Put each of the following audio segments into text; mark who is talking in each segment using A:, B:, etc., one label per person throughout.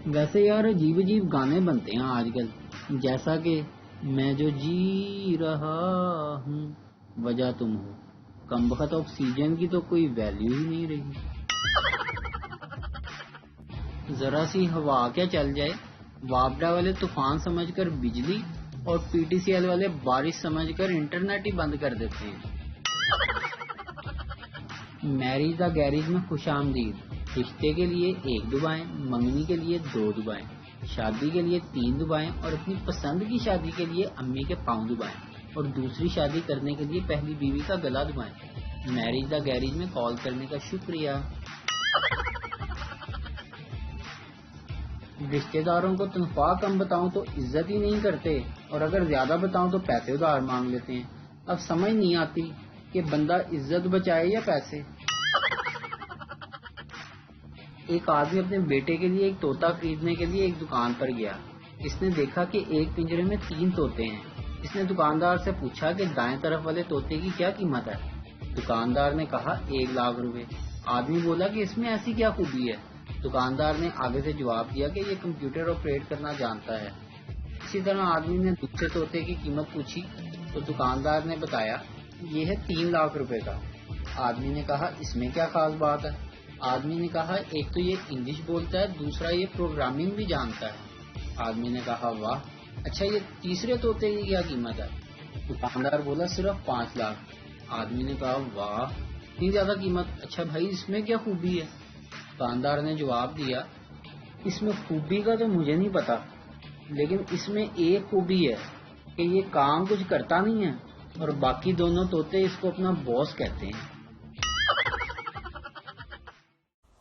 A: ویسے یار عجیب عجیب گانے بنتے ہیں آج کل، جیسا کہ میں جو جی رہا ہوں وجہ تم ہو، کم بخت آکسیجن کی تو کوئی ویلیو ہی نہیں رہی۔ ذرا سی ہوا کیا چل جائے، واپڈا والے طوفان سمجھ کر بجلی اور پی ٹی سی ایل والے بارش سمجھ کر انٹرنیٹ ہی بند کر دیتے ہیں۔ میریج دا گیریج میں خوش آمدید، رشتے کے لیے 1 دبائیں، منگنی کے لیے 2 دبائیں، شادی کے لیے 3 دبائیں اور اپنی پسند کی شادی کے لیے امی کے پاؤں دبائیں اور دوسری شادی کرنے کے لیے پہلی بیوی کا گلا دبائیں۔ میریج دا گیریج میں کال کرنے کا شکریہ۔ رشتے داروں کو تنخواہ کم بتاؤں تو عزت ہی نہیں کرتے، اور اگر زیادہ بتاؤں تو پیسے ادھار مانگ لیتے ہیں۔ اب سمجھ نہیں آتی کہ بندہ عزت بچائے یا پیسے۔ ایک آدمی اپنے بیٹے کے لیے ایک طوطا خریدنے کے لیے ایک دکان پر گیا۔ اس نے دیکھا کہ ایک پنجرے میں 3 طوطے ہیں۔ اس نے دکاندار سے پوچھا کہ دائیں طرف والے طوطے کی کیا قیمت ہے؟ دکاندار نے کہا 1 لاکھ روپے۔ آدمی بولا کہ اس میں ایسی کیا خوبی ہے؟ دکاندار نے آگے سے جواب دیا کہ یہ کمپیوٹر آپریٹ کرنا جانتا ہے۔ اسی طرح آدمی نے دوسرے طوطے کی قیمت پوچھی تو دکاندار نے بتایا یہ ہے 3 لاکھ روپے کا۔ آدمی نے کہا اس میں کیا خاص بات ہے؟ آدمی نے کہا ایک تو یہ انگلش بولتا ہے، دوسرا یہ پروگرامنگ بھی جانتا ہے۔ آدمی نے کہا واہ، اچھا یہ تیسرے طوطے کی کیا قیمت ہے؟ دکاندار بولا صرف 5 لاکھ۔ آدمی نے کہا واہ، اتنی زیادہ قیمت، اچھا بھائی اس میں کیا خوبی ہے؟ دکاندار نے جواب دیا اس میں خوبی کا تو مجھے نہیں پتا، لیکن اس میں ایک خوبی ہے کہ یہ کام کچھ کرتا نہیں ہے اور باقی دونوں طوطے اس کو اپنا باس کہتے ہیں۔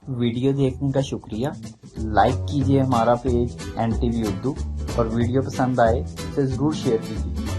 B: ویڈیو دیکھنے کا شکریہ۔ لائک کیجیے ہمارا پیج NTV اردو، اور ویڈیو پسند آئے تو ضرور شیئر کیجیے۔